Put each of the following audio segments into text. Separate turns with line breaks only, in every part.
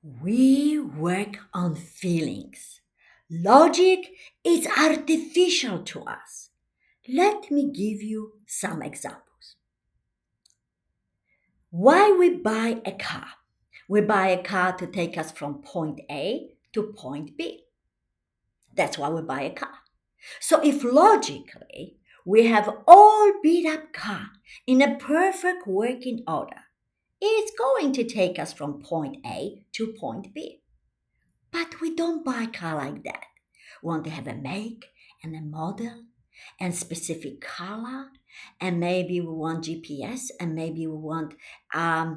We work on feelings. Logic is artificial to us. Let me give you some examples. Why we buy a car? We buy a car to take us from point A to point B. That's why we buy a car. So if logically we have all beat up car in a perfect working order, it's going to take us from point A to point B. But we don't buy a car like that. We want to have a make and a model and specific color, and maybe we want GPS, and maybe we want a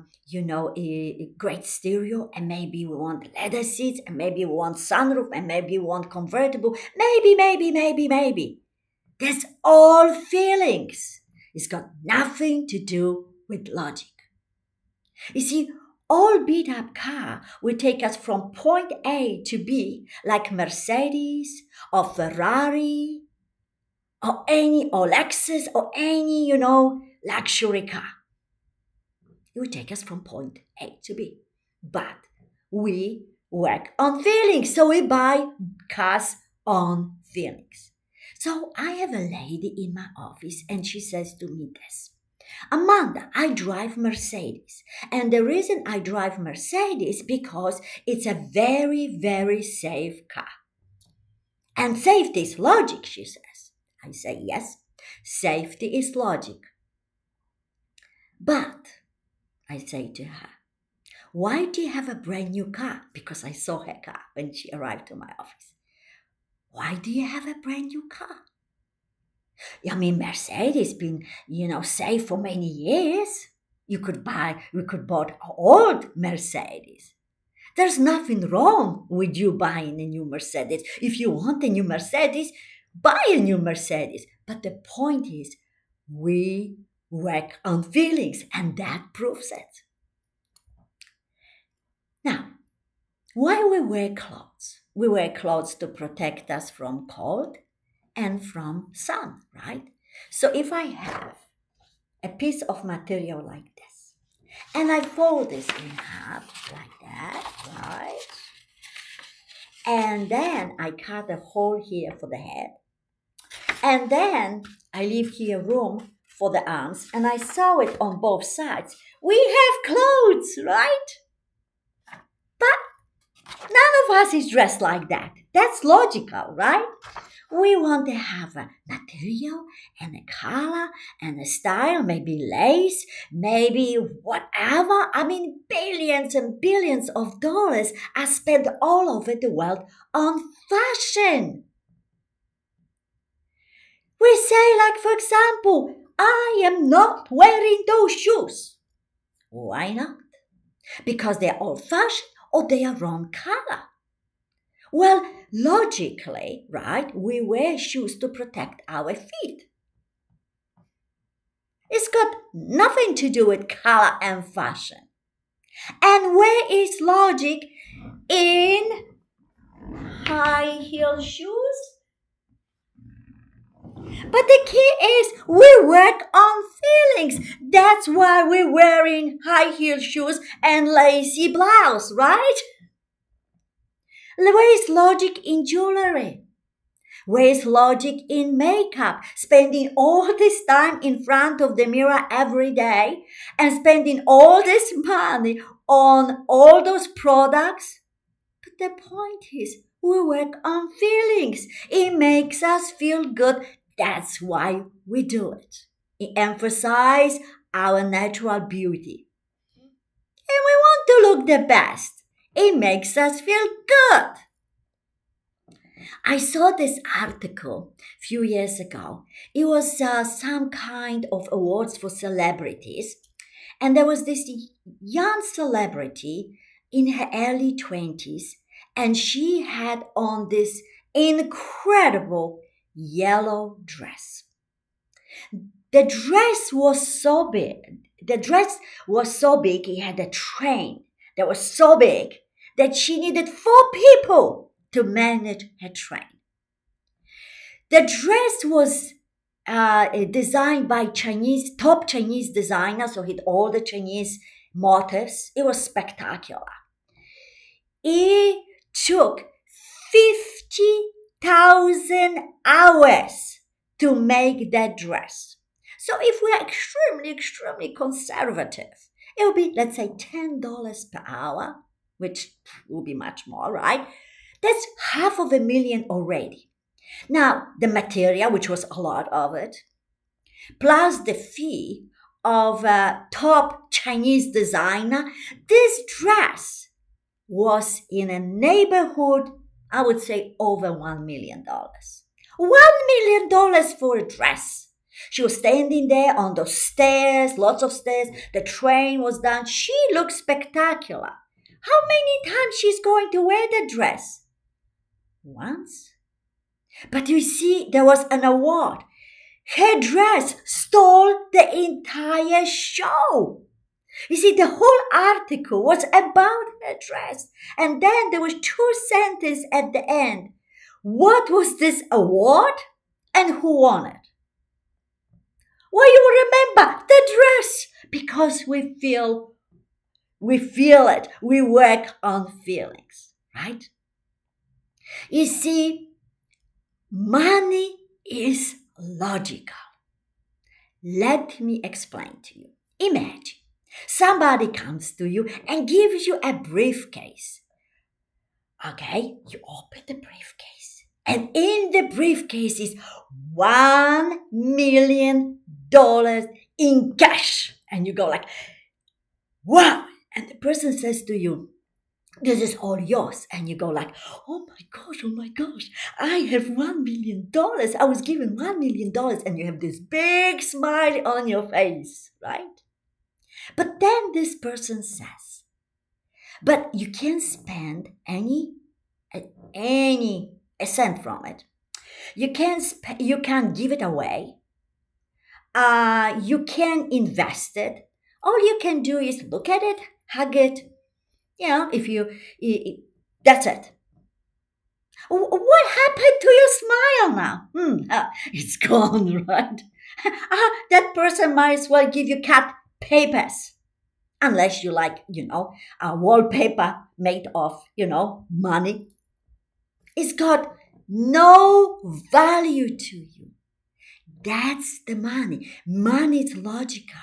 great stereo, and maybe we want leather seats, and maybe we want sunroof, and maybe we want convertible. Maybe. That's all feelings. It's got nothing to do with logic. You see, all beat up car will take us from point A to B, like Mercedes or Ferrari or Lexus or any, luxury car. It will take us from point A to B. But we work on feelings, so we buy cars on feelings. So I have a lady in my office and she says to me this. Amanda, I drive Mercedes. And the reason I drive Mercedes because it's a very, very safe car. And safety is logic, she says. I say, yes, safety is logic. But, I say to her, why do you have a brand new car? Because I saw her car when she arrived to my office. Why do you have a brand new car? I mean, Mercedes been, safe for many years. We could buy old Mercedes. There's nothing wrong with you buying a new Mercedes. If you want a new Mercedes, buy a new Mercedes. But the point is, we work on feelings, and that proves it. Now, why we wear clothes? We wear clothes to protect us from cold and from sun, right? So if I have a piece of material like this, and I fold this in half like that, right? And then I cut a hole here for the head. And then I leave here room for the arms, and I sew it on both sides. We have clothes, right? But none of us is dressed like that. That's logical, right? We want to have a material and a color and a style, maybe lace, maybe whatever. I mean, billions and billions of dollars are spent all over the world on fashion. We say, like, for example, I am not wearing those shoes. Why not? Because they're old-fashioned or they are wrong color. Well, logically, right, we wear shoes to protect our feet. It's got nothing to do with color and fashion. And where is logic in high heel shoes? But the key is we work on feelings. That's why we're wearing high heel shoes and lacy blouse, right? Where is logic in jewelry? Where is logic in makeup? Spending all this time in front of the mirror every day and spending all this money on all those products? But the point is, we work on feelings. It makes us feel good. That's why we do it. It emphasizes our natural beauty. And we want to look the best. It makes us feel good. I saw this article a few years ago. It was some kind of awards for celebrities. And there was this young celebrity in her early 20s. And she had on this incredible yellow dress. The dress was so big. It had a train that was so big that she needed 4 people to manage her train. The dress was designed by top Chinese designers, so it had all the Chinese motifs. It was spectacular. It took 50,000 hours to make that dress. So if we are extremely, extremely conservative, it will be, let's say, $10 per hour, which will be much more, right? That's $500,000 already. Now, the material, which was a lot of it, plus the fee of a top Chinese designer, this dress was in a neighborhood, I would say, over $1 million. $1 million for a dress. She was standing there on those stairs, lots of stairs. The train was done. She looked spectacular. How many times she's going to wear the dress? Once. But you see, there was an award. Her dress stole the entire show. You see, the whole article was about her dress. And then there was 2 sentences at the end. What was this award and who won it? Well, you remember the dress because we feel it. We work on feelings, right? You see, money is logical. Let me explain to you. Imagine somebody comes to you and gives you a briefcase. Okay, you open the briefcase, and in the briefcase is $1 million in cash. And you go like, wow. And the person says to you, this is all yours. And you go like, oh my gosh, I have $1 million. I was given $1 million. And you have this big smile on your face, right? But then this person says, but you can't spend any a cent from it. You can't give it away. You can invest it. All you can do is look at it, hug it. That's it. What happened to your smile now? It's gone, right? That person might as well give you cut papers. Unless you like, a wallpaper made of, money. It's got no value to you. That's the money. Money is logical.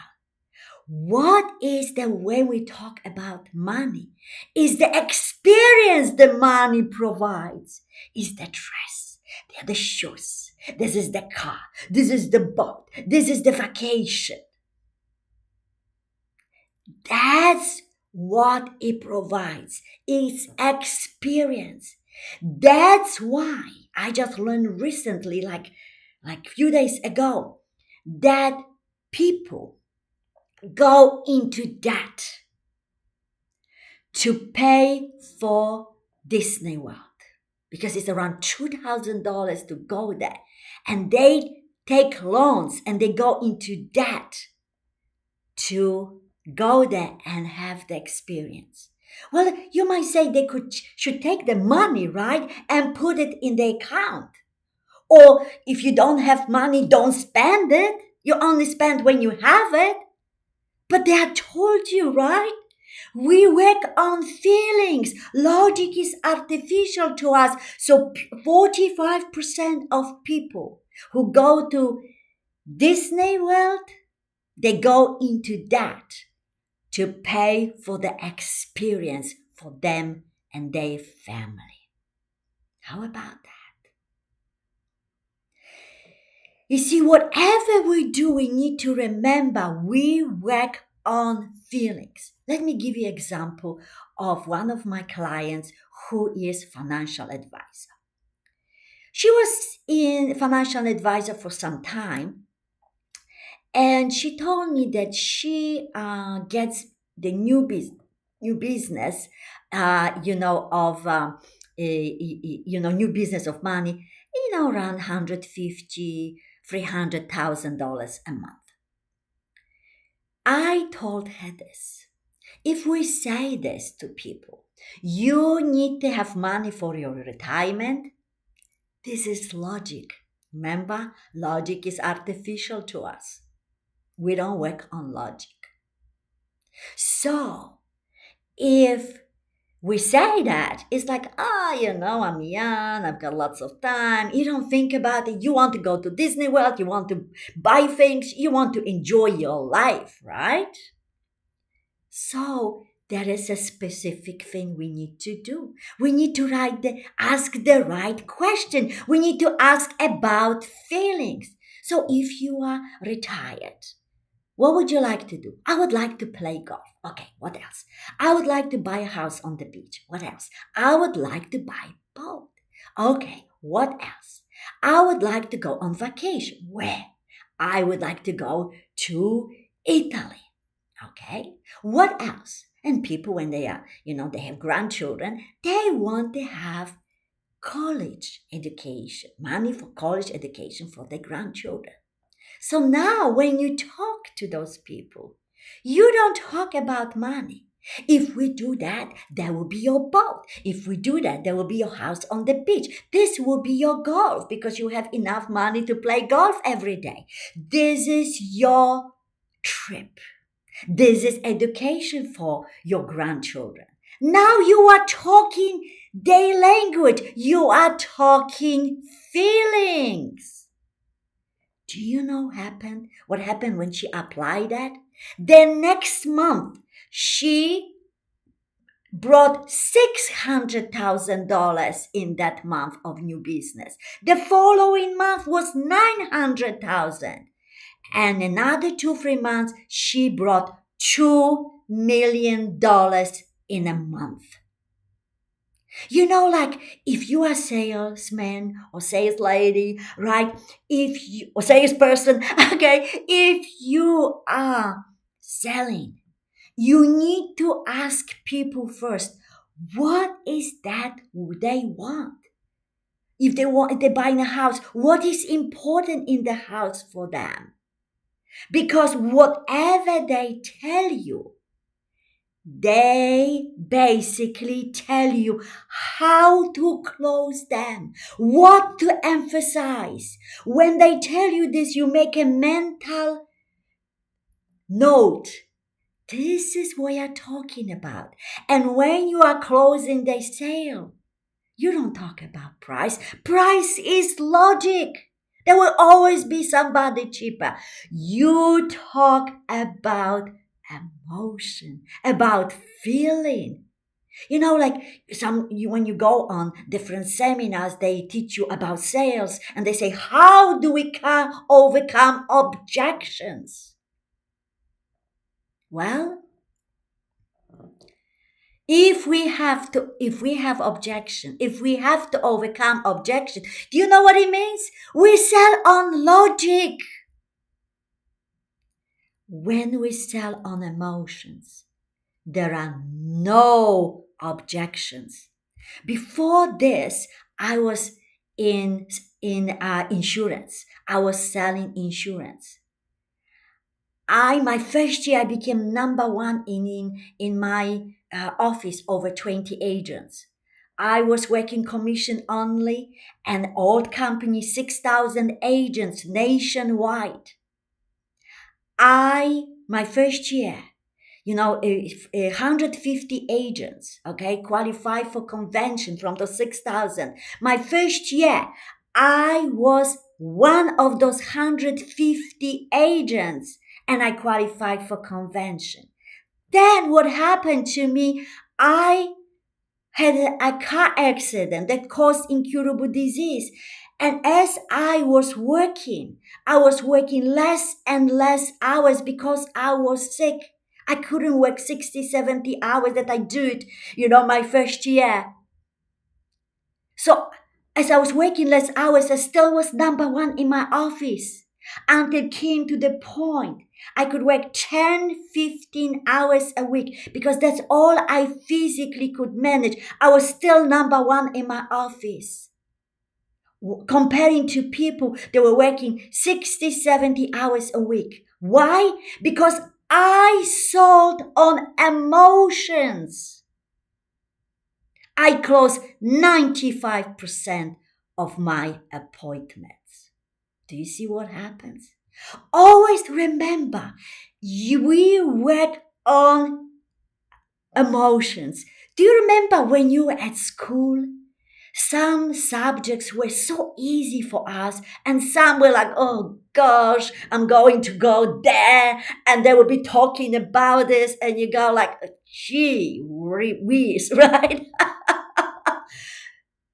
What is the way we talk about money? Is the experience the money provides. Is the dress. They're the shoes. This is the car. This is the boat. This is the vacation. That's what it provides. It's experience. That's why I just learned recently, like a few days ago, that people go into debt to pay for Disney World because it's around $2,000 to go there. And they take loans and they go into debt to go there and have the experience. Well, you might say they should take the money, right, and put it in the account. Or if you don't have money, don't spend it. You only spend when you have it. But they had told you, right? We work on feelings. Logic is artificial to us. So 45% of people who go to Disney World, they go into debt to pay for the experience for them and their family. How about that? You see, whatever we do, we need to remember we work on feelings. Let me give you an example of one of my clients who is financial advisor. She was in financial advisor for some time, and she told me that she gets the new business, new business of money, around $150,000, $300,000 a month. I told her this. If we say this to people, you need to have money for your retirement. This is logic. Remember, logic is artificial to us. We don't work on logic. So, if We say that. It's like, I'm young, I've got lots of time. You don't think about it. You want to go to Disney World, you want to buy things, you want to enjoy your life, right? So there is a specific thing we need to do. We need to ask the right question. We need to ask about feelings. So if you are retired, what would you like to do? I would like to play golf. Okay, what else? I would like to buy a house on the beach. What else? I would like to buy a boat. Okay, what else? I would like to go on vacation. Where? I would like to go to Italy. Okay, what else? And people, when they have grandchildren, they want to have college education, money for college education for their grandchildren. So now, when you talk to those people, you don't talk about money. If we do that, there will be your boat. If we do that, there will be your house on the beach. This will be your golf because you have enough money to play golf every day. This is your trip. This is education for your grandchildren. Now you are talking their language. You are talking feelings. Do you know what happened when she applied that? The next month, she brought $600,000 in that month of new business. The following month was 900,000. And another 2, 3 months, she brought $2 million in a month. Like if you are a salesman or sales lady, right? Or salesperson, okay, if you are selling, you need to ask people first, what is that they want? If they're buying a house, what is important in the house for them? Because whatever they tell you, they basically tell you how to close them, what to emphasize. When they tell you this, you make a mental note. This is what you're talking about. And when you are closing the sale, you don't talk about price. Price is logic. There will always be somebody cheaper. You talk about emotion, about feeling. Like when you go on different seminars, they teach you about sales and they say, how do we overcome objections? Well, if we have objection, if we have to overcome objection, do you know what it means? We sell on logic. When we sell on emotions, there are no objections. Before this, I was in insurance. I was selling insurance. My first year, I became number one in my office, over 20 agents. I was working commission only, an old company, 6,000 agents nationwide. My first year, 150 agents, okay, qualified for convention from the 6,000. My first year, I was one of those 150 agents and I qualified for convention. Then what happened to me, I had a car accident that caused incurable disease. And as I was working less and less hours because I was sick. I couldn't work 60, 70 hours that I did, my first year. So as I was working less hours, I still was number one in my office. Until it came to the point I could work 10, 15 hours a week because that's all I physically could manage. I was still number one in my office. Comparing to people that were working 60, 70 hours a week. Why? Because I sold on emotions. I closed 95% of my appointments. Do you see what happens? Always remember, we work on emotions. Do you remember when you were at school? Some subjects were so easy for us, and some were like, oh gosh, I'm going to go there, and they will be talking about this, and you go like, gee whiz, right?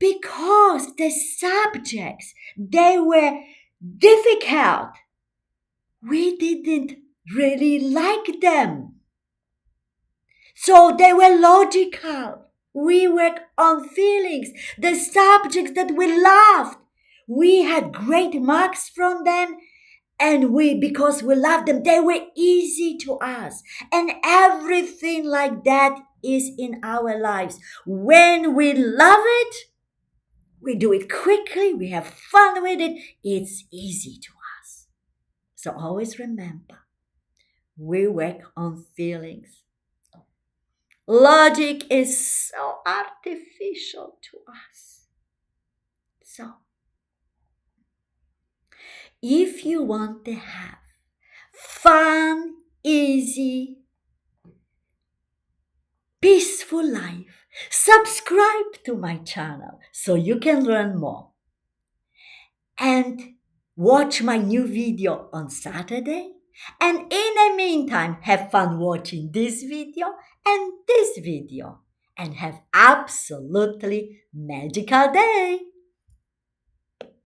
Because the subjects, they were difficult. We didn't really like them. So they were logical. We worked on feelings, the subjects that we loved. We had great marks from them, and because we loved them, they were easy to us. And everything like that is in our lives. When we love it, we do it quickly, we have fun with it, it's easy to us. So always remember, we work on feelings. Logic is so artificial to us. So, if you want to have fun, easy, peaceful life, subscribe to my channel so you can learn more. And watch my new video on Saturday. And in the meantime, have fun watching this video and this video. And have absolutely magical day.